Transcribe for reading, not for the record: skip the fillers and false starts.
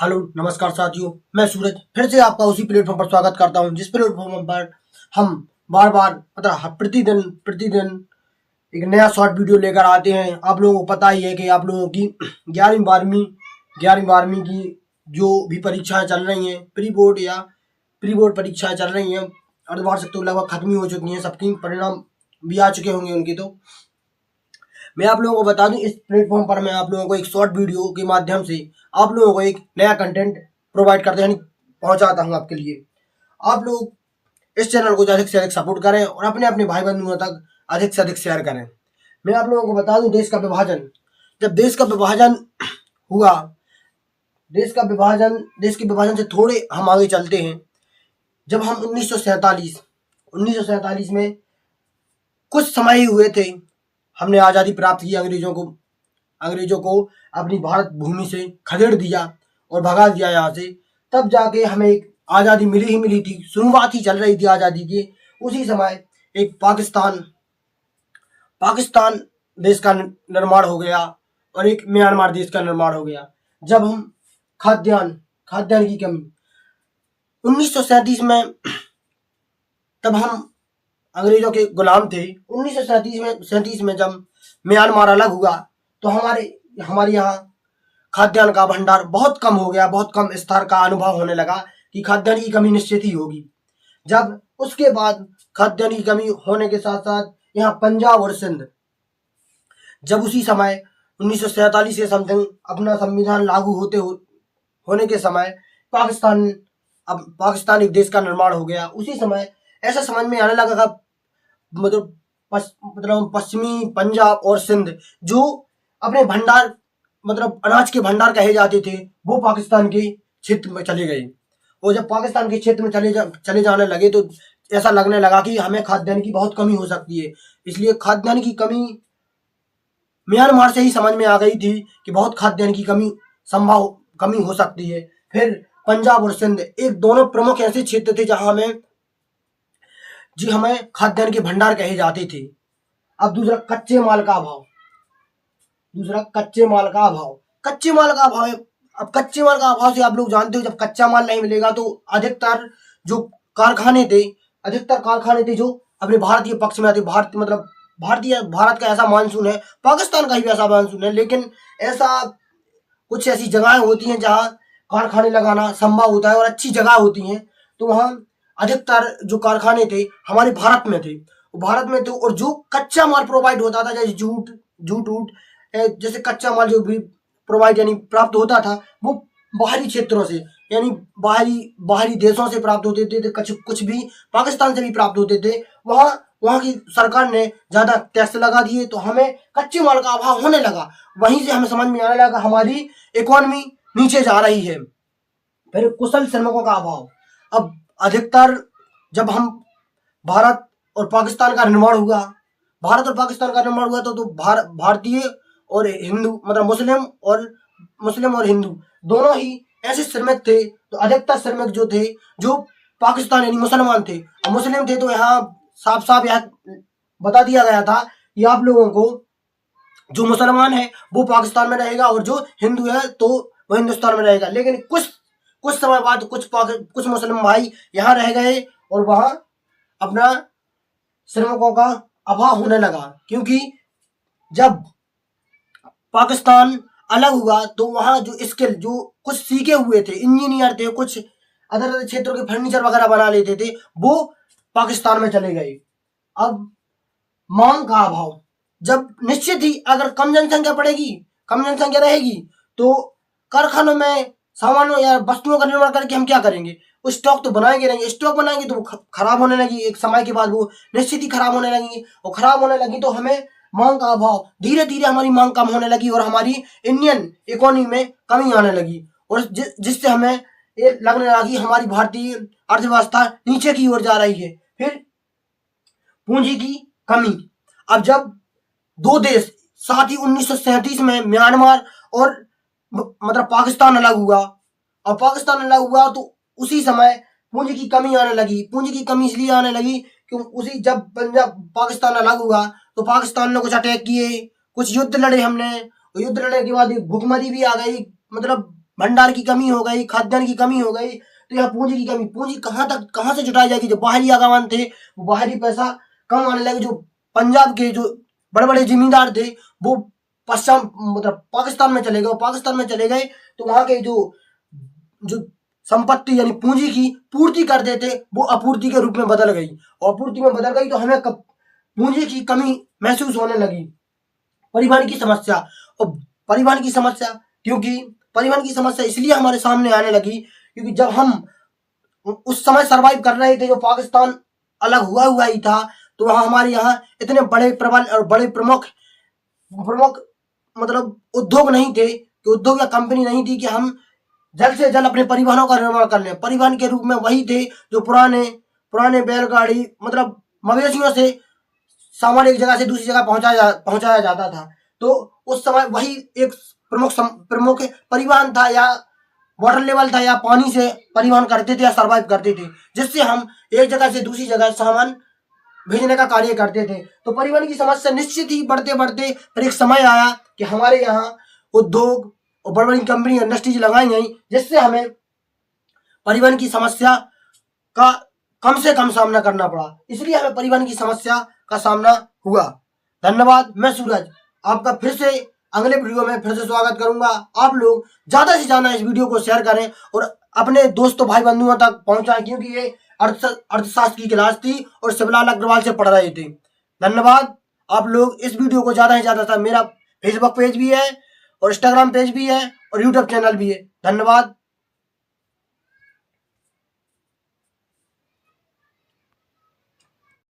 Hello नमस्कार साथियों, मैं सूरज फिर से आपका उसी प्लेटफॉर्म पर स्वागत करता हूं जिस प्लेटफॉर्म पर हम बार बार मतलब प्रतिदिन प्रतिदिन एक नया शॉर्ट वीडियो लेकर आते हैं। आप लोगों को पता ही है कि आप लोगों की 11वीं 12वीं की जो भी परीक्षाएं चल रही हैं, प्री बोर्ड परीक्षाएं चल रही हैं, अर्धवार्षिक तो लगभग खत्म ही हो चुकी हैं, सबकी परिणाम भी आ चुके होंगे उनके। तो मैं आप लोगों को बता दूं, इस प्लेटफॉर्म पर मैं आप लोगों को एक शॉर्ट वीडियो के माध्यम से आप लोगों को एक नया कंटेंट प्रोवाइड करते हैं, पहुंचाता हूं आपके लिए। आप लोग इस चैनल को अधिक से अधिक सपोर्ट करें और अपने अपने भाई बंधुओं तक अधिक से अधिक शेयर करें। मैं आप लोगों को बता दूं, जब देश का विभाजन हुआ, देश के विभाजन से थोड़े हम आगे चलते हैं। जब हम 1947 में कुछ समय ही हुए थे, हमने आज़ादी प्राप्त की, अंग्रेजों को अपनी भारत भूमि से खदेड़ दिया और भगा दिया यहाँ से। तब जाके हमें एक आज़ादी मिली थी, शुरुआत ही चल रही थी आज़ादी की। उसी समय एक पाकिस्तान देश का निर्माण हो गया और एक म्यांमार देश का निर्माण हो गया। जब हम खाद्यान्न की कमी 1937 में, तब हम अंग्रेजों के गुलाम थे। 1937 में जब म्यांमार अलग हुआ तो हमारे यहाँ खाद्यान्न का भंडार बहुत कम हो गया, बहुत कम स्तर का अनुभव होने लगा कि खाद्यान्न की कमी निश्चित ही होगी। जब उसके बाद खाद्यान्न की कमी होने के साथ साथ यहाँ पंजाब और सिंध, जब उसी समय 1947 के समथिंग अपना संविधान लागू होने के समय पाकिस्तान एक देश का निर्माण हो गया। उसी समय ऐसा समझ में आने लगा मतलब पश्चिमी पंजाब और सिंध जो अपने भंडार मतलब अनाज के भंडार कहे जाते थे, वो पाकिस्तान के क्षेत्र में चले गए। और जब पाकिस्तान के क्षेत्र में चले जाने लगे तो ऐसा लगने लगा कि हमें खाद्यान्न की बहुत कमी हो सकती है। इसलिए खाद्यान्न की कमी म्यांमार से ही समझ में आ गई थी कि बहुत खाद्यान्न की कमी हो सकती है। फिर पंजाब और सिंध एक दोनों प्रमुख ऐसे क्षेत्र थे जहां हमें खाद्यान्न के भंडार कहे जाते थे। अब दूसरा कच्चे माल का अभाव है। अब कच्चे माल का अभाव से आप लोग जानते हो, जब कच्चा माल नहीं मिलेगा तो अधिकतर कारखाने थे जो अपने भारतीय पक्ष में आते। भारत का ऐसा मानसून है, पाकिस्तान का भी ऐसा मानसून है, लेकिन ऐसी जगहें होती हैं जहां कारखाने लगाना संभव होता है और अच्छी जगह होती हैं। तो वहां अधिकतर जो कारखाने थे हमारे भारत में थे और जो कच्चा माल प्रोवाइड होता था, जैसे जूट जैसे कच्चा माल जो भी प्रोवाइड यानी प्राप्त होता था, वो बाहरी क्षेत्रों से यानी बाहरी देशों से प्राप्त होते थे। कुछ भी पाकिस्तान से भी प्राप्त होते थे। वहाँ की सरकार ने ज्यादा टैक्स लगा दिए तो हमें कच्चे माल का अभाव होने लगा। वहीं से हमें समझ में आने लगा हमारी इकोनॉमी नीचे जा रही है। फिर कुशल श्रमिकों का अभाव। अब अधिकतर जब हम भारत और पाकिस्तान का निर्माण हुआ तो भारतीय और हिंदू मतलब मुस्लिम और हिंदू दोनों ही ऐसे श्रमिक थे। तो अधिकतर श्रमिक जो थे जो पाकिस्तान यानी मुसलमान थे और मुस्लिम थे, तो यहाँ साफ यहाँ बता दिया गया था कि आप लोगों को जो मुसलमान है वो पाकिस्तान में रहेगा और जो हिंदू है तो वो हिंदुस्तान में रहेगा। लेकिन कुछ समय बाद कुछ मुस्लिम भाई यहाँ रह गए और वहां अपना श्रमिकों का अभाव होने लगा, क्योंकि जब पाकिस्तान अलग हुआ तो वहां जो कुछ सीखे हुए थे, इंजीनियर थे, कुछ अदर क्षेत्रों के फर्नीचर वगैरह बना लेते थे, वो पाकिस्तान में चले गए। अब मांग का अभाव। जब निश्चित ही अगर कम जनसंख्या रहेगी तो कारखानों में सामानों या वस्तुओं का निर्माण करके हम क्या करेंगे? स्टॉक तो बनाएंगे तो वो खराब होने लगी। एक समय के बाद वो निश्चित ही खराब होने लगेंगी और खराब होने लगी तो हमें मांग का अभाव, धीरे धीरे हमारी मांग कम होने लगी और हमारी इंडियन इकोनॉमी में कमी आने लगी और जिससे हमें ये लगने लगा कि हमारी भारतीय अर्थव्यवस्था नीचे की ओर जा रही है। फिर पूंजी की कमी। अब जब दो देश साथ ही 1937 में म्यांमार और पाकिस्तान अलग हुआ तो उसी समय पूंजी की कमी आने लगी। पूंजी की कमी इसलिए आने लगी कि जब पाकिस्तान अलग हुआ तो पाकिस्तान ने कुछ अटैक किए, कुछ युद्ध लड़े हमने। युद्ध लड़ने के बाद भूखमरी भी आ गई, मतलब भंडार की कमी हो गई, खाद्यान्न की कमी हो गई, तो यहाँ पूंजी की कमी, पूंजी कहाँ से जुटाई जाएगी? जो बाहरी आगमन थे वो बाहरी पैसा कम आने लगे। जो पंजाब के जो बड़े बड़े जमींदार थे वो पश्चिम मतलब पाकिस्तान में चले गए, पाकिस्तान में चले गए तो वहां के जो जो संपत्ति यानी पूंजी की पूर्ति कर देते वो अपूर्ति के रूप में बदल गई, और अपूर्ति में बदल गई तो हमें पूंजी की कमी महसूस होने लगी। परिवहन की समस्या, और परिवहन की समस्या क्योंकि परिवहन की समस्या इसलिए हमारे सामने आने लगी क्योंकि जब हम उस समय सरवाइव कर रहे थे, जो पाकिस्तान अलग हुआ ही था, तो वहाँ हमारे यहाँ इतने बड़े प्रबल और बड़े प्रमुख प्रमुख मतलब उद्योग नहीं थे, कि उद्योग या कंपनी नहीं थी कि हम जल्द से जल्द अपने परिवहनों का निर्माण कर लें। परिवहन के रूप में वही थे जो पुराने पुराने बैलगाड़ी मतलब मवेशियों से सामान एक जगह से दूसरी जगह पहुंचाया जाता था। तो उस समय वही एक प्रमुख परिवहन था, या वाटर लेवल था, या पानी से परिवहन करते थे या सर्वाइव करते थे, जिससे हम एक जगह से दूसरी जगह सामान भेजने का कार्य करते थे। तो परिवहन की समस्या निश्चित ही बढ़ते बढ़ते फिर एक समय आया कि हमारे यहाँ उद्योग और बड़ी बड़ी कंपनी इंडस्ट्रीज लगाई गई, जिससे हमें परिवहन की समस्या का कम से कम सामना करना पड़ा। इसलिए हमें परिवहन की समस्या का सामना हुआ। धन्यवाद। मैं सूरज आपका फिर से अगले वीडियो में फिर से स्वागत करूंगा। आप लोग ज्यादा से ज्यादा इस वीडियो को शेयर करें और अपने दोस्तों भाई बंधुओं तक पहुंचाएं, क्योंकि ये अर्थशास्त्र की क्लास थी और शिवलाल अग्रवाल से पढ़ रहे थे। धन्यवाद। आप लोग इस वीडियो को ज्यादा से ज्यादा, मेरा फेसबुक पेज भी है और इंस्टाग्राम पेज भी है और यूट्यूब चैनल भी है। धन्यवाद।